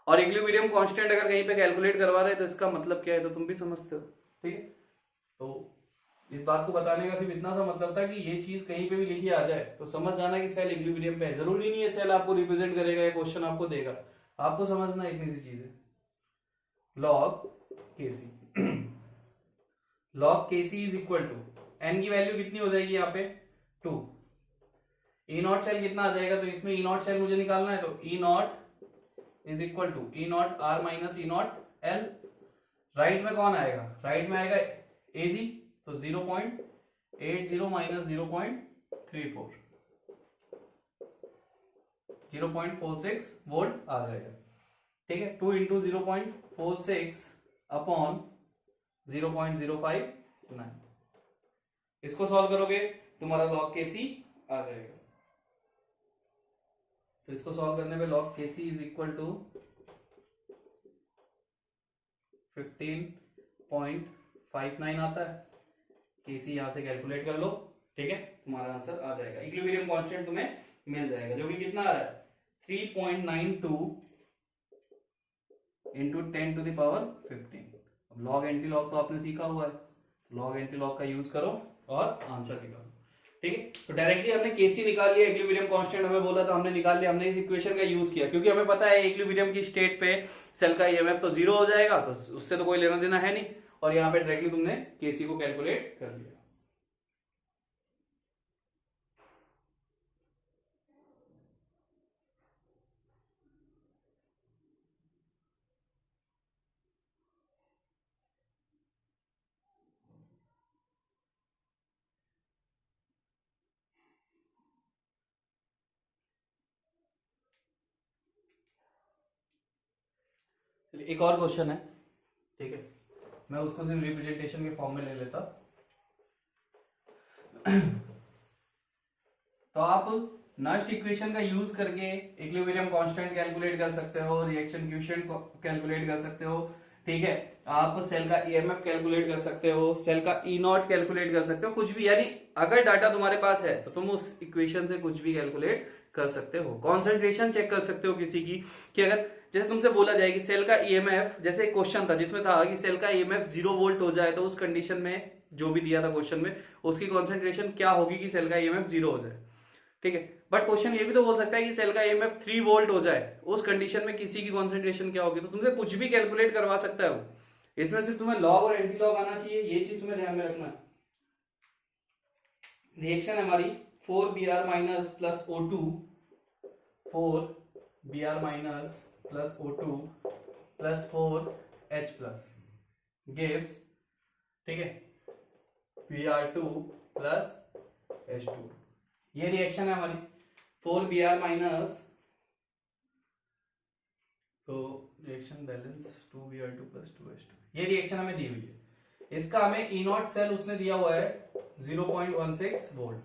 और इक्विलिब्रियम कांस्टेंट अगर कहीं पे कैलकुलेट करवा रहे हैं तो इसका मतलब क्या है, तो तुम भी समझते हो, ठीक है। तो इस बात को बताने का सिर्फ इतना सा मतलब था कि ये चीज कहीं पे भी लिखी आ जाए तो समझ जाना कि सेल इक्विलिब्रियम पे है। जरूरी नहीं है सेल आपको रिप्रेजेंट करेगा या क्वेश्चन आपको देगा, आपको समझना इतनी सी चीज है। log Kc log Kc is equal to n की वैल्यू कितनी हो जाएगी यहाँ पे 2, ई नॉट सेल कितना आ जाएगा, तो इसमें ई नॉट सेल मुझे निकालना है, तो E not is equal to E not R minus E not L. Right में कौन आएगा, राइट में आएगा एजी, तो 0.80 माइनस 0.34 0.46 वोल्ट आ जाएगा, ठीक है। 2 इंटू 0.46 अपॉन 0.059, इसको सॉल्व करोगे तुम्हारा log Kc आ जाएगा। तो इसको सॉल्व करने पे log Kc is equal to 15.59 आता है। Kc यहां से कैलकुलेट कर लो, ठीक है, तुम्हारा आंसर आ जाएगा। इक्विलिब्रियम कांस्टेंट तुम्हें मिल जाएगा, जो कि कितना आ रहा है 3.92 इंटू 10 टू द पावर 15। अब लॉग एंटी लॉग तो आपने सीखा हुआ है, लॉग एंटी लॉग का यूज करो और आंसर निकालो, ठीक है। तो डायरेक्टली हमने केसी निकाल लिया, इक्विलिब्रियम कांस्टेंट हमें बोला था, हमने निकाल लिया, हमने इस इक्वेशन का यूज किया क्योंकि हमें पता है इक्विलिब्रियम की स्टेट पे सेल का ईएमएफ तो 0 हो जाएगा, तो उससे तो कोई लेना देना है नहीं, और यहाँ पे डायरेक्टली तुमने केसी को कैलकुलेट कर लिया। एक और क्वेश्चन है, ठीक है, मैं उसको सिर्फ रिप्रेजेंटेशन के फॉर्म में ले लेता। तो आप नस्ट इक्वेशन का यूज करके इक्विलिब्रियम कांस्टेंट कैलकुलेट कर सकते हो, रिएक्शन क्वोशिएंट कैलकुलेट कर सकते हो, ठीक है। आप सेल का ईएमएफ कैलकुलेट कर सकते हो, सेल का ई नॉट कैलकुलेट कर सकते हो, कुछ भी, यानी अगर डाटा तुम्हारे पास है तो तुम उस इक्वेशन से कुछ भी कैलकुलेट कर सकते हो। कॉन्सेंट्रेशन चेक कर सकते हो किसी की, कि अगर जैसे तुमसे बोला जाए कि सेल का ईएमएफ, जैसे एक क्वेश्चन था जिसमें था कि सेल का ईएमएफ 0 वोल्ट हो जाए तो उस कंडीशन में जो भी दिया था क्वेश्चन में उसकी कॉन्सेंट्रेशन क्या होगी कि सेल का ईएमएफ 0 हो जाए, ठीक है। बट क्वेश्चन ये भी तो बोल सकता है कि सेल का ईएमएफ 3 वोल्ट हो जाए, उस कंडीशन में किसी की कॉन्सेंट्रेशन क्या होगी, तो तुमसे कुछ भी कैलकुलेट करवा सकता है वो। इसमें सिर्फ तुम्हें लॉग और एंटी लॉग आना चाहिए, ये चीज तुम्हें ध्यान में रखना है। रिएक्शन हमारी 4Br minus plus O2, 4Br minus plus O2 plus 4H plus gives, ठीक है, Br2 प्लस H2। ये रिएक्शन है हमारी 4Br माइनस, तो reaction balance 2Br2 plus 2H2, ये रिएक्शन हमें दी हुई है। इसका हमें ई नॉट सेल उसने दिया हुआ है 0.16 वोल्ट।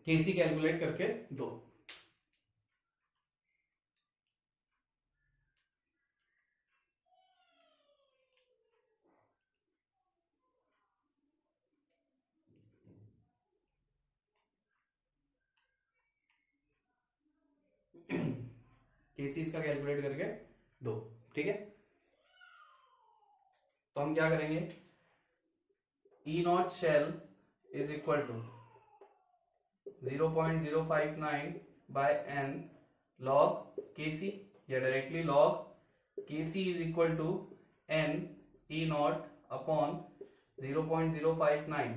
केसी कैलकुलेट करके दो। केसी इसका कैलकुलेट करके दो, ठीक है। तो हम क्या करेंगे, E not cell is equal to 0.059 by n log Kc, या directly log Kc is equal to n E not upon 0.059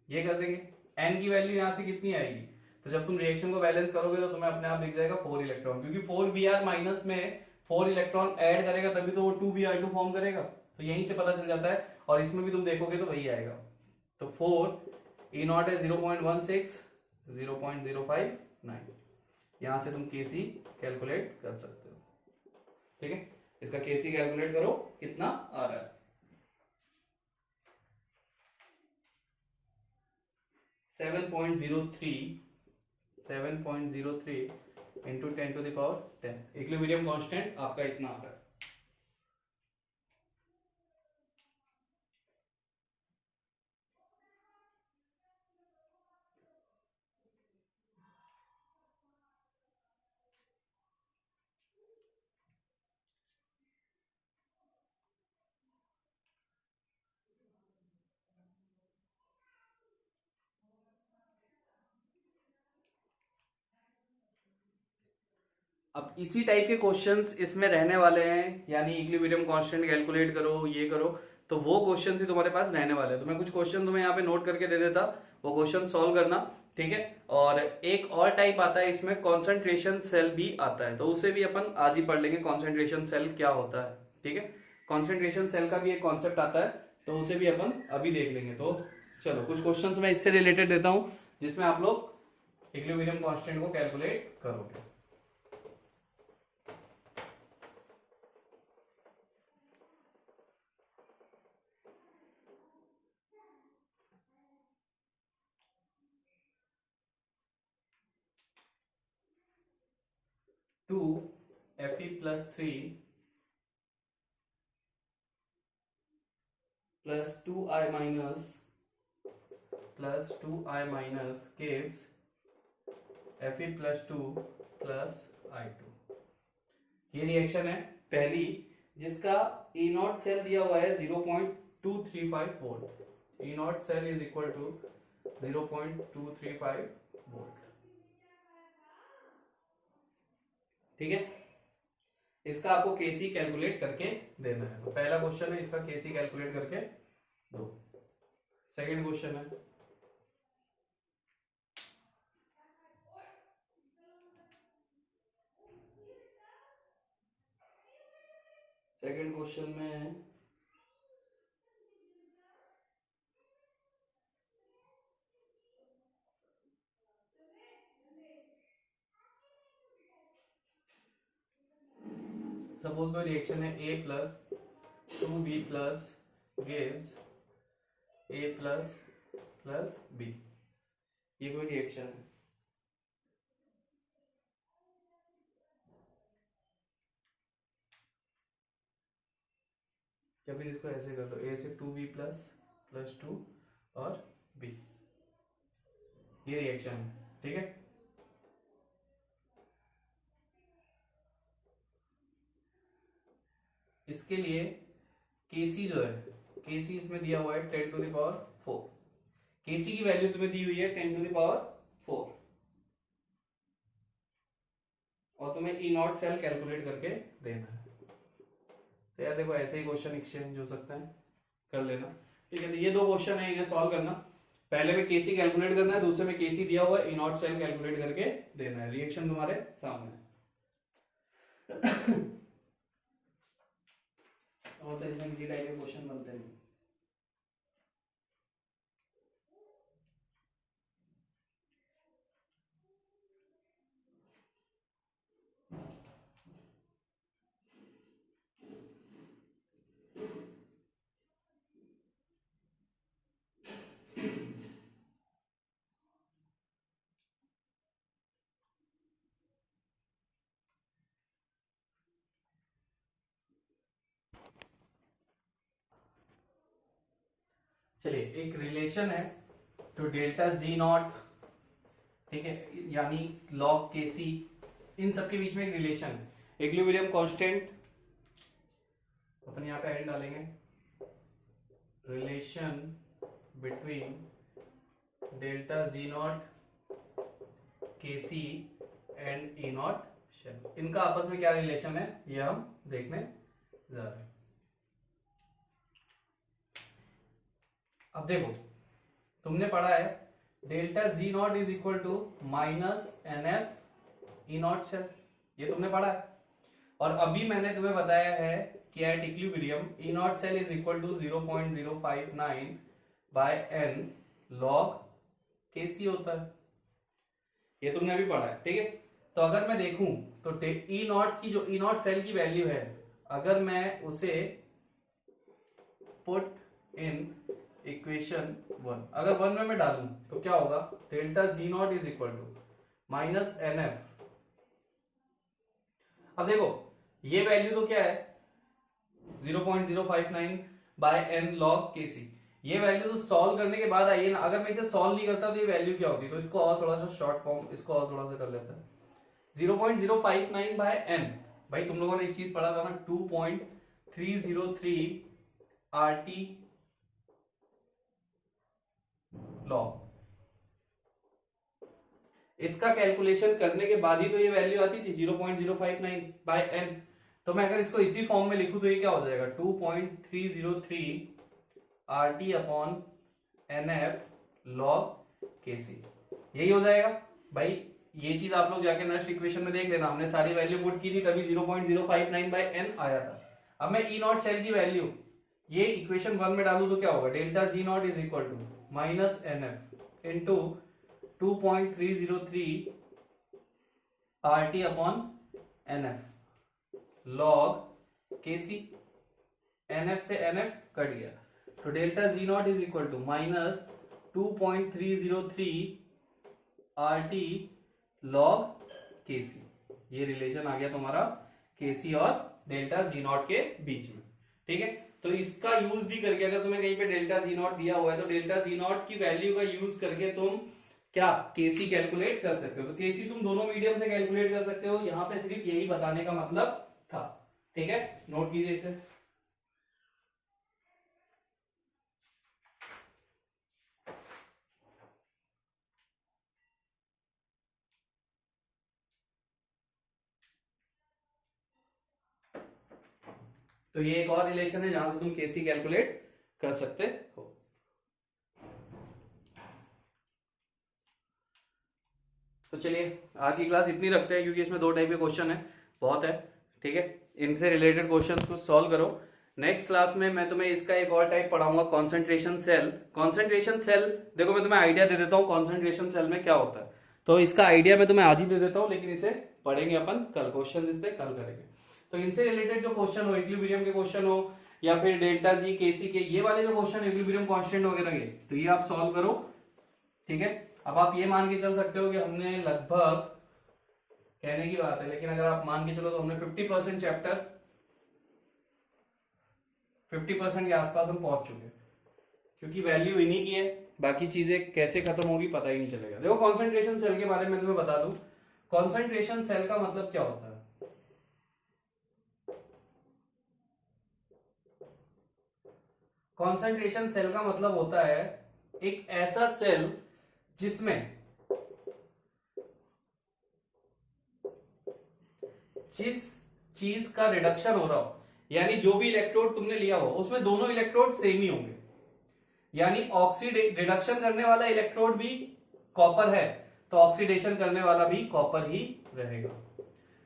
ये कर देंगे। n की वैल्यू यहां से कितनी आएगी, तो जब तुम रिएक्शन को बैलेंस करोगे तो तुम्हें अपने आप दिख जाएगा 4 इलेक्ट्रॉन, क्योंकि 4Br माइनस में 4 इलेक्ट्रॉन ऐड करेगा तभी तो वो 2Br2 फॉर्म करेगा, तो यहीं से पता चल जाता है। और इसमें भी तुम देखोगे तो वही आएगा। तो 4 E0 है 0.16 0.059, यहां से तुम Kc कैलकुलेट कर सकते हो। ठीक है, इसका Kc कैलकुलेट करो कितना आ रहा है। 7.03 इंटू 10⁻10 इक्विलिब्रियम कांस्टेंट आपका इतना आ रहा है। अब इसी टाइप के क्वेश्चंस इसमें रहने वाले हैं, यानी इक्विलिब्रियम कांस्टेंट कैलकुलेट करो, ये करो, तो वो क्वेश्चंस ही तुम्हारे पास रहने वाले हैं। तो मैं कुछ क्वेश्चन तुम्हें यहाँ पे नोट करके दे देता, वो क्वेश्चन सॉल्व करना। ठीक है, और एक और टाइप आता है इसमें, कॉन्सेंट्रेशन सेल भी आता है, तो उसे भी अपन आज ही पढ़ लेंगे, कॉन्सेंट्रेशन सेल क्या होता है। ठीक है, कॉन्सेंट्रेशन सेल का भी एक कॉन्सेप्ट आता है, तो उसे भी अपन अभी देख लेंगे। तो चलो कुछ क्वेश्चन मैं इससे रिलेटेड देता हूं, जिसमें आप लोग इक्विलिब्रियम कांस्टेंट को कैलकुलेट करोगे। Two Fe+3 plus 2I minus plus 2I minus gives Fe+2 plus I2। ये रिएक्शन है पहली, जिसका E0 सेल दिया हुआ है 0.235 volt. E0 cell is equal to 0.235 volt. ठीक है, इसका आपको Kc कैलकुलेट करके देना है। तो पहला क्वेश्चन है, इसका Kc कैलकुलेट करके दो। सेकंड क्वेश्चन है, सेकंड क्वेश्चन में सपोज कोई रिएक्शन है A plus 2B plus gives A plus plus B, ये कोई रिएक्शन है। या फिर इसको ऐसे कर दो, A से 2B प्लस प्लस 2 और B, ये रिएक्शन है। ठीक है, इसके लिए Kc जो है, Kc इसमें दिया हुआ है 10⁴। Kc की वैल्यू तुम्हें दी हुई है 10⁴, और तुम्हें E0 सेल कैलकुलेट करके देना है। तो यार देखो, ऐसे ही क्वेश्चन एक्सचेंज हो सकता है, कर लेना। ठीक है, तो ये दो क्वेश्चन है, इन्हें सॉल्व करना। पहले में Kc कैलकुलेट करना है, दूसरे में Kc दिया हुआ है, E0 सेल कैलकुलेट करके देना है। रिएक्शन तुम्हारे सामने है। और तो इसमें किसी टाइप के क्वेश्चन बनते नहीं। चलिए, एक रिलेशन है, तो डेल्टा Z0, ठीक है, यानी log Kc, इन सबके बीच में एक रिलेशन है। इक्विलिब्रियम कांस्टेंट अपन यहाँ पे एंड डालेंगे, relation between delta Z0 Kc and E0 cell, इनका आपस में क्या रिलेशन है ये हम देखने जा रहे हैं। अब देखो तुमने पढ़ा है delta G not is equal to minus n F E not cell, ये तुमने पढ़ा है। और अभी मैंने तुम्हें बताया है कि at equilibrium E not cell is equal to 0.059 by n log KC होता है, ये तुमने अभी पढ़ा है, ठीक है। तो अगर मैं देखूं तो ई नॉट की जो ई नॉट सेल की वैल्यू है, अगर मैं उसे पुट इन इक्वेशन 1, अगर 1 में मैं डालूं तो क्या होगा, delta G not is equal to minus n F. अब देखो ये वैल्यू तो क्या है 0.059 बाय एन लॉग केसी, ये वैल्यू तो सॉल्व करने के बाद आई है ना। अगर मैं इसे सॉल्व नहीं करता तो ये वैल्यू क्या होती, तो इसको और थोड़ा सा शॉर्ट फॉर्म, इसको और थोड़ा सा कर लेते हैं 0.059 बाय एन। भाई तुम लोगों ने एक चीज पढ़ा था ना 2.303 आरटी लॉग, इसका कैलकुलेशन करने के बाद ही तो ये वैल्यू आती थी 0.059 बाय एन। तो मैं अगर इसको इसी फॉर्म में लिखूं तो ये क्या हो जाएगा 2.303 RT upon n F log KC, यही हो जाएगा। भाई ये चीज आप लोग जाके नेक्स्ट इक्वेशन में देख लेना, हमने सारी वैल्यू पुट की थी तभी 0.059 बाय एन आया था। अब मैं ई नॉट सेल की वैल्यू ये इक्वेशन 1 में डालू तो क्या होगा, delta G not is equal to minus n F into 2.303 RT upon n F log KC, n F से एन एफ कट गया, तो delta G not is equal to minus 2.303 RT log KC. ये रिलेशन आ गया तुम्हारा केसी और डेल्टा जी नॉट के बीच में, ठीक है। तो इसका यूज भी करके अगर तुम्हें कहीं पे डेल्टा जी नॉट दिया हुआ है तो डेल्टा जी नॉट की वैल्यू का यूज करके तुम क्या केसी कैलकुलेट कर सकते हो। तो केसी तुम दोनों मीडियम से कैलकुलेट कर सकते हो, यहां पे सिर्फ यही बताने का मतलब था, ठीक है। नोट कीजिए इसे। तो ये एक और रिलेशन है जहां से तुम केसी कैलकुलेट कर सकते हो। तो चलिए आज की क्लास इतनी रखते हैं क्योंकि इसमें 2 टाइप के क्वेश्चन है, बहुत है, ठीक है। इनसे रिलेटेड क्वेश्चंस को सॉल्व करो। नेक्स्ट क्लास में मैं तुम्हें इसका एक और टाइप पढ़ाऊंगा, कॉन्सेंट्रेशन सेल। कॉन्सेंट्रेशन सेल देखो मैं तुम्हें आइडिया दे देता हूँ कॉन्सेंट्रेशन सेल में क्या होता है, तो इसका आइडिया मैं तुम्हें आज ही दे देता हूँ, लेकिन इसे पढ़ेंगे अपन कल, क्वेश्चन इस पे कल करेंगे। तो इनसे रिलेटेड जो क्वेश्चन हो, इक्विलिब्रियम के क्वेश्चन हो या फिर डेल्टा जी केसी के, ये वाले जो क्वेश्चन इक्विलिब्रियम कांस्टेंट वगैरह के, तो ये आप सॉल्व करो, ठीक है। अब आप ये मान के चल सकते हो कि हमने लगभग, कहने की बात है लेकिन अगर आप मान के चलो तो हमने 50% चैप्टर 50% के आसपास हम पहुंच चुके हैं, क्योंकि वैल्यू इन्हीं की है, बाकी चीजें कैसे खत्म होगी पता ही नहीं चलेगा। देखो कॉन्सेंट्रेशन सेल के बारे में तुम्हें बता दूं, कॉन्सेंट्रेशन सेल का मतलब क्या होता है। कॉन्सेंट्रेशन सेल का मतलब होता है एक ऐसा सेल जिसमें जिस चीज का रिडक्शन हो रहा हो, यानी जो भी इलेक्ट्रोड तुमने लिया हो उसमें दोनों इलेक्ट्रोड सेम ही होंगे, यानी रिडक्शन करने वाला इलेक्ट्रोड भी कॉपर है तो ऑक्सीडेशन करने वाला भी कॉपर ही रहेगा।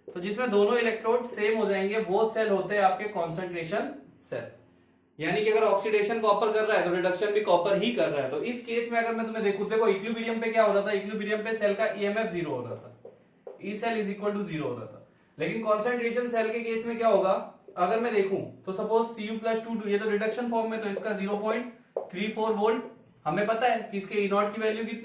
तो जिसमें दोनों इलेक्ट्रोड सेम हो जाएंगे वो सेल होते हैं आपके कॉन्सेंट्रेशन सेल। यानी कि अगर ऑक्सीडेशन कॉपर कर रहा है तो रिडक्शन भी कॉपर ही कर रहा है। तो इस केस में अगर मैं तुम्हें देखूं, देखो इक्विलिब्रियम पे क्या हो रहा था, इक्विलिब्रियम पे सेल का ईएमएफ 0 हो रहा था, E cell is equal to 0 हो रहा था। लेकिन कॉन्सेंट्रेशन सेल के केस में क्या होगा, अगर मैं देखूं तो सपोज Cu+2 ये तो रिडक्शन फॉर्म में, तो इसका 0.34 वोल्ट, हमें पता है कि इसके ई नॉट की वैल्यू कितनी